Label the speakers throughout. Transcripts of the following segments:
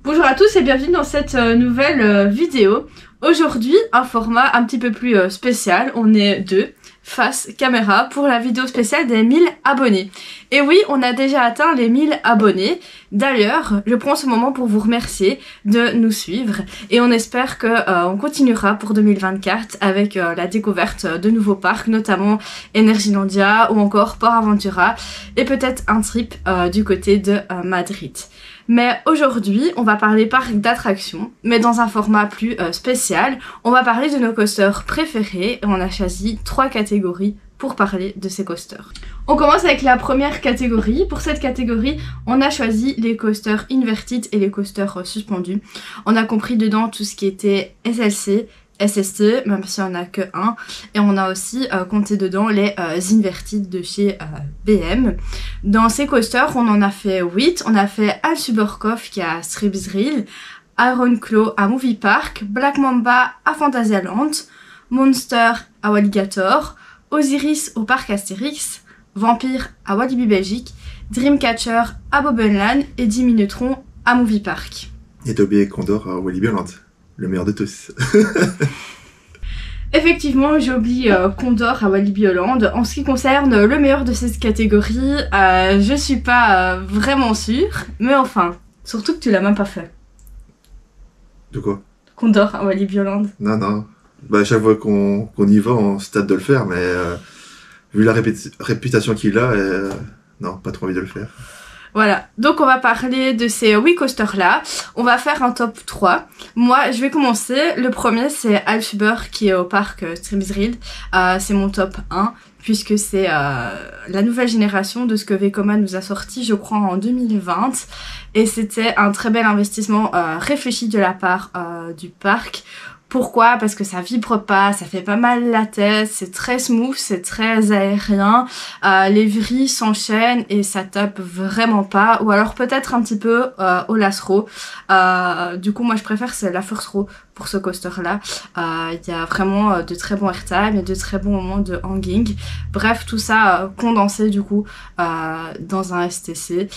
Speaker 1: Bonjour à tous et bienvenue dans cette nouvelle vidéo. Aujourd'hui, un format un petit peu plus spécial. On est deux, face caméra, pour la vidéo spéciale des 1000 abonnés. Et oui, on a déjà atteint les 1000 abonnés. D'ailleurs, je prends ce moment pour vous remercier de nous suivre. Et on espère que on continuera pour 2024 avec la découverte de nouveaux parcs, notamment Energylandia ou encore Port Aventura. Et peut-être un trip du côté de Madrid. Mais aujourd'hui, on va parler parc d'attractions, mais dans un format plus spécial. On va parler de nos coasters préférés et on a choisi 3 catégories pour parler de ces coasters. On commence avec la première catégorie. Pour cette catégorie, on a choisi les coasters inverted et les coasters suspendus. On a compris dedans tout ce qui était SLC, SST, même si on n'a que un, et on a aussi compté dedans les inverted de chez BM. Dans ces coasters, on en a fait 8. On a fait Al Suburkov qui est à Stripsreal, Iron Claw à Movie Park, Black Mamba à Fantasyland, Monster à Walligator, Osiris au parc Astérix, Vampire à Walibi Belgique, Dreamcatcher à Bobenland et Diminutron à Movie Park.
Speaker 2: Et t'as oublié Condor à Walibi Holland. Le meilleur de tous.
Speaker 1: Effectivement, j'oublie Condor à Walibi Holland. En ce qui concerne le meilleur de cette catégorie, je suis pas vraiment sûre. Mais enfin, surtout que tu l'as même pas fait.
Speaker 2: De quoi?
Speaker 1: Condor à Walibi Holland.
Speaker 2: Non. Bah, à chaque fois qu'on y va, on se tâte de le faire, mais vu la réputation qu'il a, non, pas trop envie de le faire.
Speaker 1: Voilà, donc on va parler de ces 8 coasters là. On va faire un top 3. Moi, je vais commencer. Le premier, c'est Al Suber qui est au parc Stripsreal. C'est mon top 1, puisque c'est la nouvelle génération de ce que Vekoma nous a sorti, je crois, en 2020. Et c'était un très bel investissement réfléchi de la part du parc. Pourquoi? Parce que ça vibre pas, ça fait pas mal la tête, c'est très smooth, c'est très aérien, les vrilles s'enchaînent et ça tape vraiment pas, ou alors peut-être un petit peu au last row. Du coup moi je préfère c'est la first row pour ce coaster là. Il y a vraiment de très bons airtime et de très bons moments de hanging. Bref, tout ça condensé du coup dans un STC.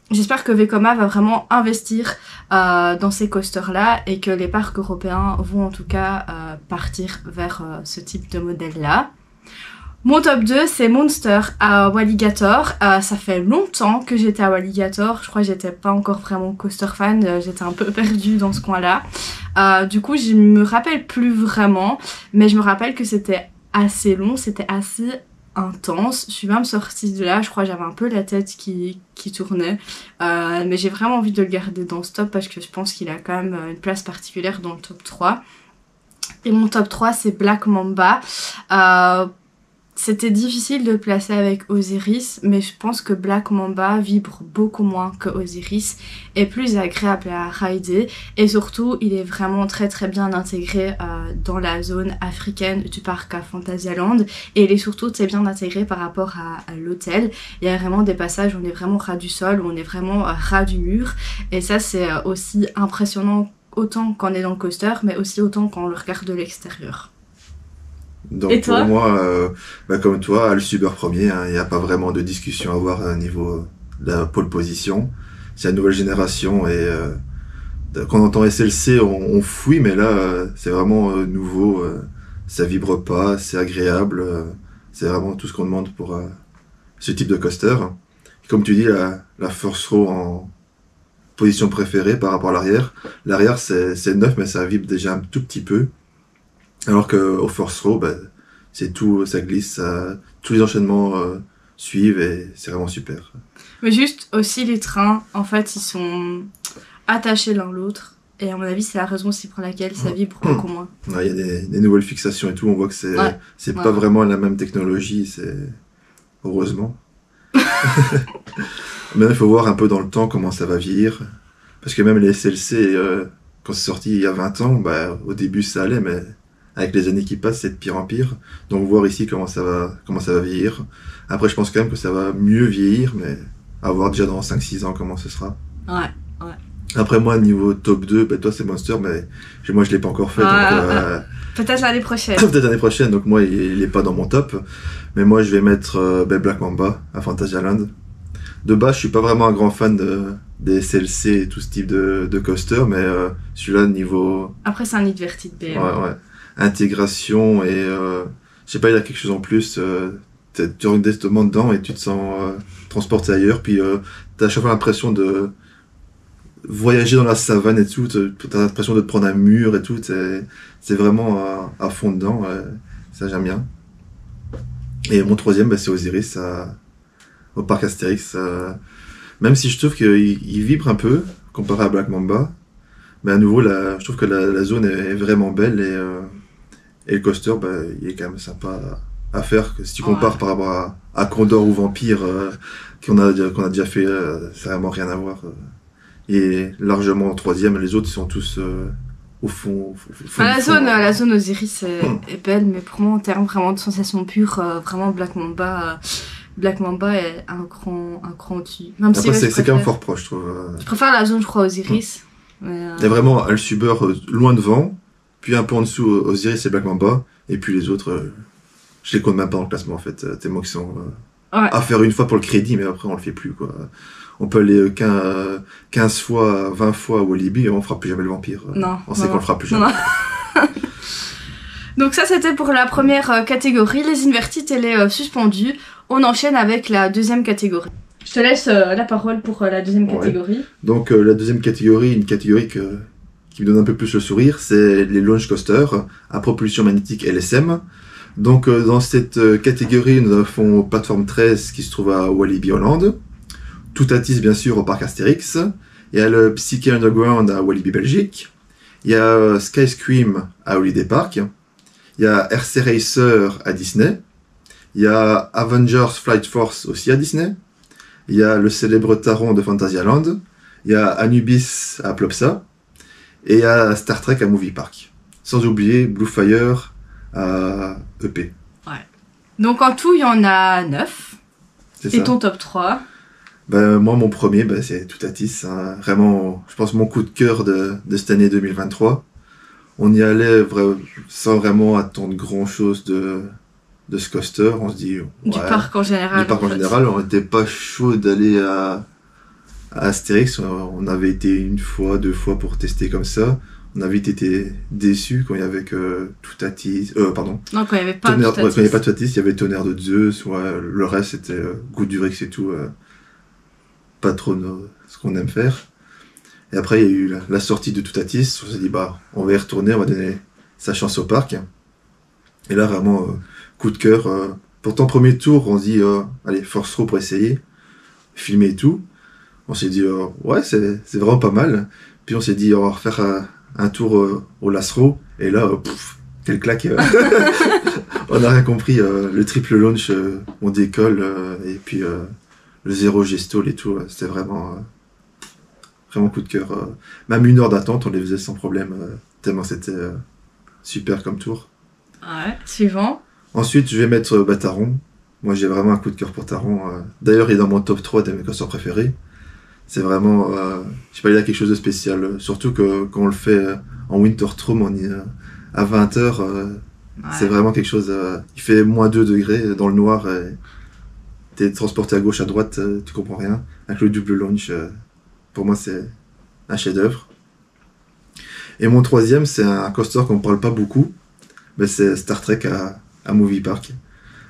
Speaker 1: J'espère que Vekoma va vraiment investir dans ces coasters là et que les parcs européens vont en tout cas partir vers ce type de modèle là. Mon top 2, c'est Monster à Walligator. Ça fait longtemps que j'étais à Walligator. Je crois que j'étais pas encore vraiment coaster fan. J'étais un peu perdue dans ce coin-là. Du coup, je me rappelle plus vraiment. Mais je me rappelle que c'était assez long. C'était assez intense. Je suis même sortie de là. Je crois que j'avais un peu la tête qui tournait. Mais j'ai vraiment envie de le garder dans ce top parce que je pense qu'il a quand même une place particulière dans le top 3. Et mon top 3, c'est Black Mamba. C'était difficile de le placer avec Osiris, mais je pense que Black Mamba vibre beaucoup moins que Osiris, est plus agréable à rider et surtout il est vraiment très très bien intégré dans la zone africaine du parc à Fantasyland et il est surtout très bien intégré par rapport à l'hôtel. Il y a vraiment des passages où on est vraiment ras du sol, où on est vraiment ras du mur et ça c'est aussi impressionnant autant quand on est dans le coaster mais aussi autant quand on le regarde de l'extérieur.
Speaker 2: Donc et toi? Pour moi, comme toi, Al Suber premier, il n'y a pas vraiment de discussion à avoir à niveau de la pole position. C'est la nouvelle génération et quand on entend SLC, on fouille, mais là, c'est vraiment nouveau. Ça vibre pas, c'est agréable. C'est vraiment tout ce qu'on demande pour ce type de coaster. Et comme tu dis, la first row en position préférée par rapport à l'arrière. L'arrière, c'est neuf, mais ça vibre déjà un tout petit peu. Alors qu'au first row, c'est tout, ça glisse, tous les enchaînements suivent et c'est vraiment super.
Speaker 1: Mais juste aussi les trains, en fait, ils sont attachés l'un l'autre. Et à mon avis, c'est la raison aussi pour laquelle ça vibre beaucoup moins.
Speaker 2: Il y a des nouvelles fixations et tout, on voit que c'est pas vraiment la même technologie, c'est heureusement. Mais il faut voir un peu dans le temps comment ça va vieillir. Parce que même les SLC, quand c'est sorti il y a 20 ans, au début ça allait, mais avec les années qui passent, c'est de pire en pire. Donc voir ici comment ça va vieillir. Après, je pense quand même que ça va mieux vieillir, mais à voir déjà dans 5-6 ans comment ce sera.
Speaker 1: Ouais.
Speaker 2: Après moi, niveau top 2, toi c'est Monster, mais moi je l'ai pas encore fait.
Speaker 1: Peut-être l'année prochaine.
Speaker 2: Peut-être l'année prochaine, donc moi il est pas dans mon top. Mais moi je vais mettre Black Mamba à Fantasyland. de base, je suis pas vraiment un grand fan des SLC et tout ce type de coaster, mais celui-là, niveau...
Speaker 1: Après, c'est un Inverted BM.
Speaker 2: Ouais. Intégration et... je sais pas, il y a quelque chose en plus. Tu rentres directement dedans et tu te sens transporté ailleurs. Puis t'as à chaque fois l'impression de voyager dans la savane et tout. T'as l'impression de te prendre un mur et tout. C'est vraiment à fond dedans. Ça, j'aime bien. Et mon troisième, c'est Osiris au parc Astérix. Même si je trouve qu'il vibre un peu comparé à Black Mamba. Mais à nouveau, je trouve que la zone est vraiment belle et le coaster, il est quand même sympa à faire. Si tu compares par rapport à Condor ou Vampire, qu'on a déjà fait, c'est vraiment rien à voir. Il est largement en troisième, les autres ils sont tous au fond.
Speaker 1: La zone Osiris est belle, mais pour moi, en termes vraiment de sensations pures, vraiment Black Mamba est un cran au-dessus.
Speaker 2: Après, c'est quand même fort proche, je trouve.
Speaker 1: Je préfère la zone, je crois, Osiris.
Speaker 2: Mais il y a vraiment Alsuber loin devant, puis un peu en dessous Osiris et Black Mamba, et puis les autres, je les compte même pas dans le classement en fait, tellement qu'ils sont à faire une fois pour le crédit, mais après on le fait plus quoi. On peut aller 15 fois, 20 fois à Walibi et on fera plus jamais le vampire.
Speaker 1: Non.
Speaker 2: On sait qu'on le fera plus jamais.
Speaker 1: Donc ça c'était pour la première catégorie, les invertites elle est suspendue. On enchaîne avec la deuxième catégorie. Je te laisse la parole pour la deuxième catégorie.
Speaker 2: Donc la deuxième catégorie, une catégorie qui me donne un peu plus le sourire, c'est les launch coasters à propulsion magnétique LSM. Donc dans cette catégorie, nous avons plateforme 13 qui se trouve à Walibi Hollande, Toutatis bien sûr au parc Astérix, il y a le Psyche Underground à Walibi Belgique, il y a Sky Scream à Holiday Park, il y a RC Racer à Disney, il y a Avengers Flight Force aussi à Disney, il y a le célèbre Taron de Fantasyland, il y a Anubis à Plopsa, et il y a Star Trek à Movie Park. Sans oublier Blue Fire à EP.
Speaker 1: Ouais. Donc en tout, il y en a 9. C'est ça. Ton top 3?
Speaker 2: Moi, mon premier, c'est Toutatis. Hein. Vraiment, je pense, mon coup de cœur de cette année 2023. On y allait sans vraiment attendre grand-chose de ce coaster. On se dit...
Speaker 1: Du parc en général.
Speaker 2: Du parc en général. On n'était pas chaud d'aller à Astérix. On avait été une fois, 2 fois pour tester comme ça. On avait été déçus quand il y avait que Toutatis. Pardon.
Speaker 1: Non, quand il n'y avait pas
Speaker 2: Toutatis. Quand il n'y avait pas Toutatis, il y avait Tonnerre de Zeus. Le reste, c'était Goudurix et tout. Pas trop ce qu'on aime faire. Et après, il y a eu la sortie de Toutatis. On s'est dit, on va y retourner, on va donner sa chance au parc. Et là, vraiment, coup de cœur. Pourtant, premier tour, on se dit, allez, force trop pour essayer. Filmer et tout. On s'est dit, c'est vraiment pas mal. Puis on s'est dit, on va refaire un tour au Lasro. Et là, quelle claque. On n'a rien compris. Le triple launch, on décolle. Et puis... le zéro gestol et tout, c'était vraiment coup de cœur. Même 1 heure d'attente, on les faisait sans problème, tellement c'était super comme tour.
Speaker 1: Ouais, suivant.
Speaker 2: Ensuite, je vais mettre Taron. Moi, j'ai vraiment un coup de cœur pour Taron. D'ailleurs, il est dans mon top 3 de mes coasters préférés. C'est vraiment, je sais pas, il y a quelque chose de spécial. Surtout que quand on le fait en Wintertrum, à 20h, c'est vraiment quelque chose... il fait -2 degrés dans le noir et... T'es transporté à gauche, à droite, tu comprends rien. Avec le double launch, pour moi, c'est un chef-d'œuvre. Et mon troisième, c'est un coaster qu'on ne parle pas beaucoup, mais c'est Star Trek à Movie Park.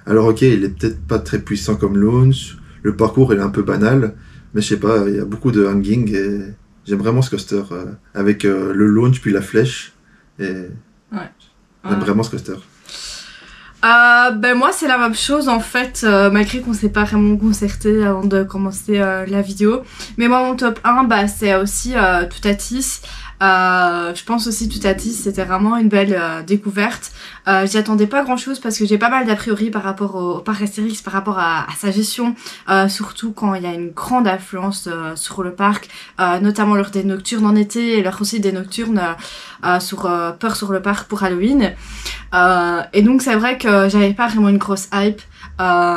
Speaker 2: Alors, ok, il est peut-être pas très puissant comme launch, le parcours il est un peu banal, mais je sais pas, il y a beaucoup de hanging et j'aime vraiment ce coaster avec le launch puis la flèche. Et j'aime vraiment ce coaster.
Speaker 1: Moi c'est la même chose en fait, malgré qu'on s'est pas vraiment concerté avant de commencer la vidéo. Mais moi mon top 1 c'est aussi Toutatis. Je pense aussi Toutatis c'était vraiment une belle découverte. J'y attendais pas grand chose parce que j'ai pas mal d'a priori par rapport au parc Astérix, par rapport à sa gestion, surtout quand il y a une grande affluence sur le parc, notamment lors des nocturnes en été et lors aussi des nocturnes sur Peur sur le parc pour Halloween. Et donc c'est vrai que j'avais pas vraiment une grosse hype,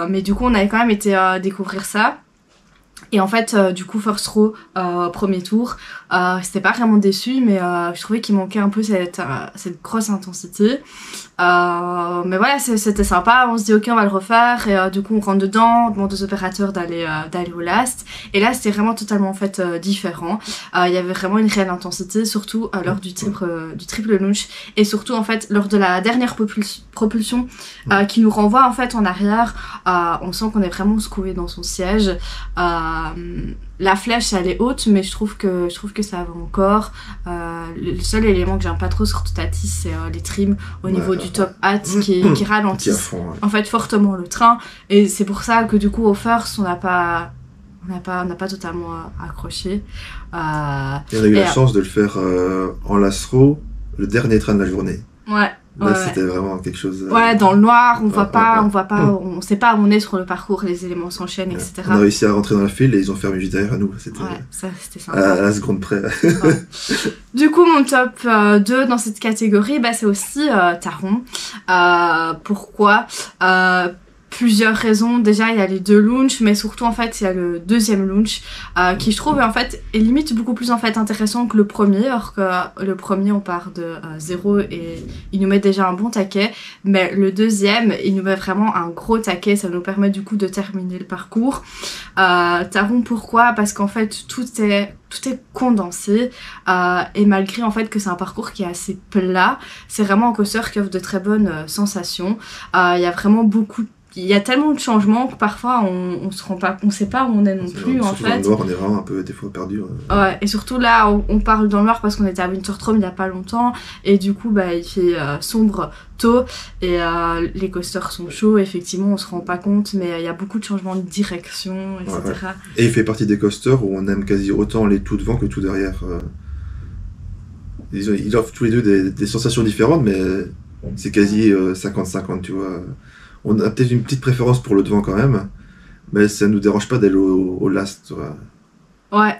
Speaker 1: mais du coup on avait quand même été découvrir ça. Et en fait, du coup, First Row, premier tour, c'était pas vraiment déçu, mais je trouvais qu'il manquait un peu cette grosse intensité. Mais voilà, c'était sympa, on se dit ok on va le refaire et du coup on rentre dedans, on demande aux opérateurs d'aller au last et là c'était vraiment totalement en fait différent. Il y avait vraiment une réelle intensité, surtout lors du triple launch et surtout en fait lors de la dernière propulsion qui nous renvoie en fait en arrière. On sent qu'on est vraiment secoué dans son siège. La flèche elle est haute mais je trouve que ça va encore. Le seul élément que j'aime pas trop sur Toutatis c'est les trims au niveau du top hat qui ralentissent en fait fortement le train et c'est pour ça que du coup au first on n'a pas totalement accroché.
Speaker 2: Et on a eu la chance de le faire en Lastro, le dernier train de la journée. Là, c'était vraiment quelque chose.
Speaker 1: Dans le noir, on voit pas, on sait pas où on est sur le parcours, les éléments s'enchaînent, etc.
Speaker 2: On a réussi à rentrer dans la file et ils ont fermé juste derrière nous. C'était
Speaker 1: sympa.
Speaker 2: À la seconde près.
Speaker 1: Du coup, mon top 2 dans cette catégorie, c'est aussi Taron. Pourquoi plusieurs raisons. Déjà, il y a les 2 launchs, mais surtout, en fait, il y a le deuxième launch qui, je trouve, en fait, est limite beaucoup plus en fait intéressant que le premier, alors que le premier, on part de 0 et il nous met déjà un bon taquet, mais le deuxième, il nous met vraiment un gros taquet, ça nous permet du coup de terminer le parcours. Taron, pourquoi ? Parce qu'en fait, tout est condensé et malgré en fait que c'est un parcours qui est assez plat, c'est vraiment un coaster qui offre de très bonnes sensations. Il y a vraiment il y a tellement de changements que parfois on sait pas où on est non plus en fait.
Speaker 2: Dans le noir, on est vraiment un peu des fois perdu.
Speaker 1: Ouais, et surtout là, on parle dans le noir parce qu'on était à Winterthrone il y a pas longtemps et du coup il fait sombre tôt et les coasters sont chauds. Effectivement, on se rend pas compte, mais il y a beaucoup de changements de direction, etc.
Speaker 2: Ouais. Et il fait partie des coasters où on aime quasi autant les tout devant que tout derrière. Ils offrent tous les deux des sensations différentes, mais c'est quasi 50-50, tu vois. On a peut-être une petite préférence pour le devant quand même, mais ça nous dérange pas d'aller au last.
Speaker 1: Ouais,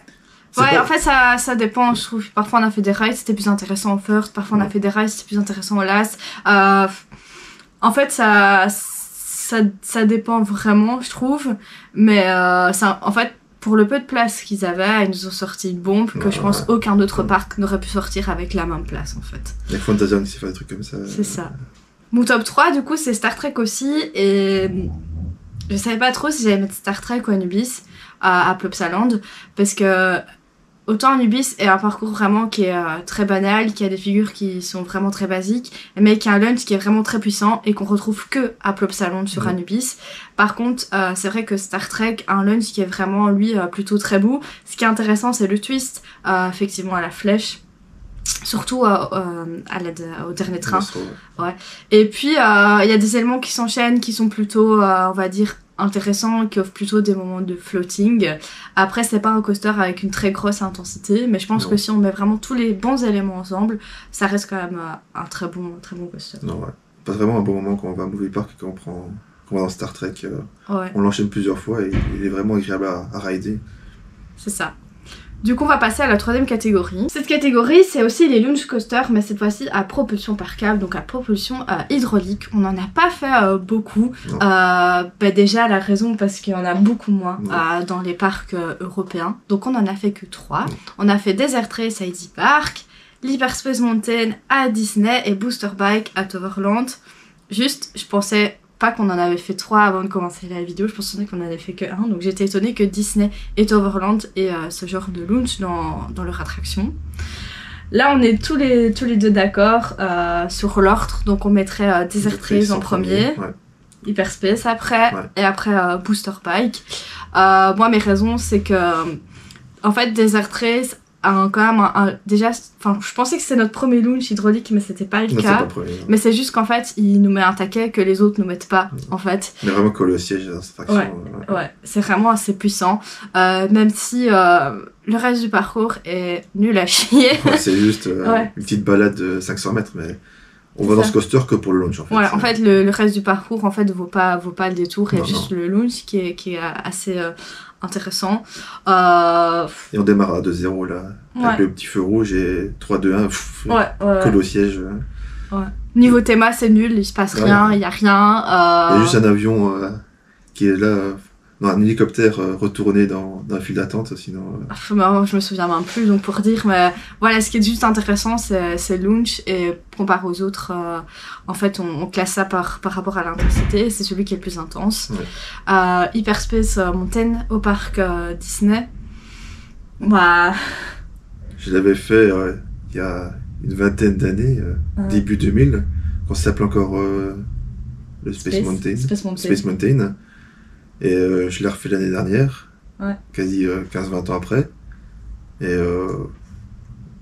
Speaker 1: en fait ça dépend, je trouve. Parfois on a fait des rides, c'était plus intéressant au first, parfois on a fait des rides, c'était plus intéressant au last. En fait ça dépend vraiment, je trouve, mais en fait pour le peu de place qu'ils avaient, ils nous ont sorti une bombe que je pense aucun autre parc n'aurait pu sortir avec la même place en fait.
Speaker 2: Il y a Fantasia qui fait des trucs comme ça.
Speaker 1: C'est ça. Mon top 3, du coup, c'est Star Trek aussi, et je savais pas trop si j'allais mettre Star Trek ou Anubis à Plopsaland, parce que autant Anubis est un parcours vraiment qui est très banal, qui a des figures qui sont vraiment très basiques, mais qui a un launch qui est vraiment très puissant et qu'on retrouve que à Plopsaland sur Anubis. Par contre, c'est vrai que Star Trek a un launch qui est vraiment, lui, plutôt très beau. Ce qui est intéressant, c'est le twist, effectivement, à la flèche. Surtout au dernier train. Ouais. Et puis il y a des éléments qui s'enchaînent qui sont plutôt on va dire intéressants, qui offrent plutôt des moments de floating. Après c'est pas un coaster avec une très grosse intensité, mais je pense que si on met vraiment tous les bons éléments ensemble, ça reste quand même un très bon coaster.
Speaker 2: Non, ouais. Pas vraiment un bon moment quand on va à Movie Park et quand on va dans Star Trek. On l'enchaîne plusieurs fois et il est vraiment agréable à rider.
Speaker 1: C'est ça. Du coup, on va passer à la 3e catégorie. Cette catégorie, c'est aussi les launch coasters, mais cette fois-ci à propulsion par câble, donc à propulsion hydraulique. On n'en a pas fait beaucoup. Déjà, la raison, parce qu'il y en a beaucoup moins dans les parcs européens. Donc, on n'en a fait que 3. On a fait Desert Race à Easy Park, l'Hyperspace Mountain à Disney et Booster Bike à Toverland. Juste, je pensais pas qu'on en avait fait 3 avant de commencer la vidéo, je pensais qu'on en avait fait que 1, donc j'étais étonnée que Disney et Toverland aient ce genre de launch dans leur attraction. Là on est tous les deux d'accord sur l'ordre, donc on mettrait Desert Race en premier, Hyperspace après, et après Booster Bike. Moi mes raisons c'est que en fait Desert Race quand même déjà, enfin je pensais que c'était notre premier launch hydraulique, mais c'était pas le cas. Mais c'est juste qu'en fait il nous met un taquet que les autres nous mettent pas en fait.
Speaker 2: Mais vraiment collé au siège dans cette faction.
Speaker 1: Ouais, c'est vraiment assez puissant, même si le reste du parcours est nul à chier.
Speaker 2: C'est juste une petite balade de 500 mètres, mais on va dans ce coaster que pour le launch en fait.
Speaker 1: Ouais, en fait le reste du parcours en fait vaut pas le détour, il y a juste le launch qui est assez intéressant.
Speaker 2: Et on démarre à 2-0 là, avec le petit feu rouge et 3-2-1, collé au siège.
Speaker 1: Niveau théma c'est nul, il se passe rien, il y a rien.
Speaker 2: Il y a juste un avion qui est là un hélicoptère retourné dans la file d'attente, sinon...
Speaker 1: Je me souviens même plus, donc pour dire, mais voilà, ce qui est juste intéressant, c'est Launch, et comparé aux autres, en fait, on classe ça par rapport à l'intensité, c'est celui qui est le plus intense. Ouais. Hyperspace Mountain au parc Disney. Bah...
Speaker 2: Je l'avais fait il y a une vingtaine d'années, début 2000, quand ça s'appelait encore le Space Mountain. Et je l'ai refait l'année dernière, quasi 15-20 ans après. Et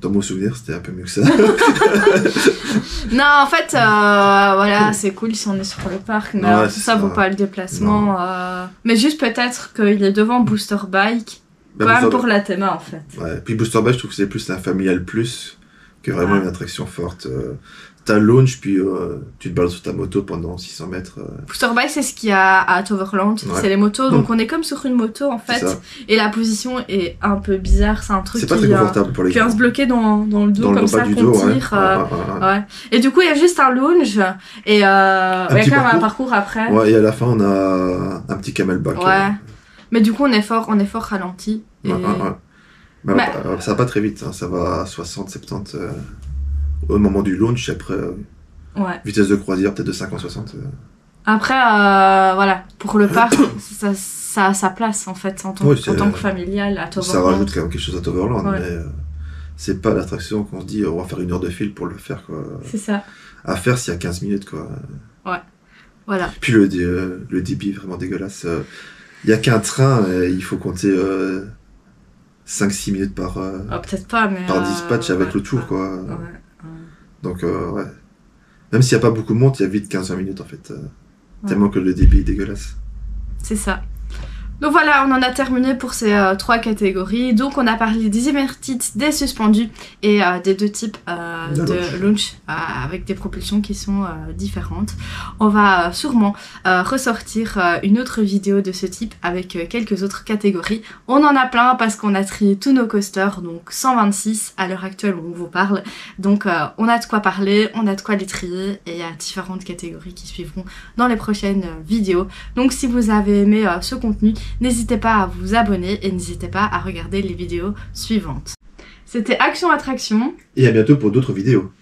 Speaker 2: dans mon souvenir, c'était un peu mieux que ça.
Speaker 1: Non, en fait, voilà, c'est cool si on est sur le parc, mais ça vaut pas le déplacement. Mais juste peut-être qu'il est devant Booster Bike, quand même pour la Théma, en fait.
Speaker 2: Ouais, puis Booster Bike, je trouve que c'est plus un familial plus que vraiment une attraction forte. T'as le launch, puis tu te balades sur ta moto pendant 600 mètres.
Speaker 1: Booster Bike, c'est ce qu'il y a à Toverland, c'est les motos, donc on est comme sur une moto en fait, et la position est un peu bizarre, c'est un truc
Speaker 2: pas très confortable pour les
Speaker 1: vient se bloquer dans le dos, comme ça, qu'on tire. Ouais. Et du coup, il y a juste un lounge, et il y a quand même un parcours après.
Speaker 2: Ouais, et à la fin, on a un petit camelback.
Speaker 1: Ouais. Mais du coup, on est fort ralenti. Et...
Speaker 2: Mais ça va pas très vite, hein, ça va à 60-70 au moment du launch, après vitesse de croisière peut-être de 50-60.
Speaker 1: Après, voilà, pour le parc, ça a sa place en fait, en tant que familial à Toverland.
Speaker 2: Ça rajoute quand même quelque chose à Toverland, mais c'est pas l'attraction qu'on se dit on va faire 1 heure de fil pour le faire, quoi.
Speaker 1: C'est ça.
Speaker 2: À faire s'il y a 15 minutes, quoi.
Speaker 1: Ouais, voilà.
Speaker 2: Puis le débit est vraiment dégueulasse. Il y a qu'un train, il faut compter 5-6 minutes par
Speaker 1: peut-être pas, mais
Speaker 2: par dispatch avec le tour, quoi. Donc même s'il n'y a pas beaucoup de monde, il y a vite 15-20 minutes en fait, tellement que le débit est dégueulasse.
Speaker 1: C'est ça. Donc voilà, on en a terminé pour ces 3 catégories. Donc on a parlé des inverted, des suspendus et des 2 types de launch avec des propulsions qui sont différentes. On va sûrement ressortir une autre vidéo de ce type avec quelques autres catégories. On en a plein parce qu'on a trié tous nos coasters, donc 126 à l'heure actuelle où on vous parle. Donc on a de quoi parler, on a de quoi les trier, et il y a différentes catégories qui suivront dans les prochaines vidéos. Donc si vous avez aimé ce contenu, n'hésitez pas à vous abonner et n'hésitez pas à regarder les vidéos suivantes. C'était Action Attraction.
Speaker 2: Et à bientôt pour d'autres vidéos.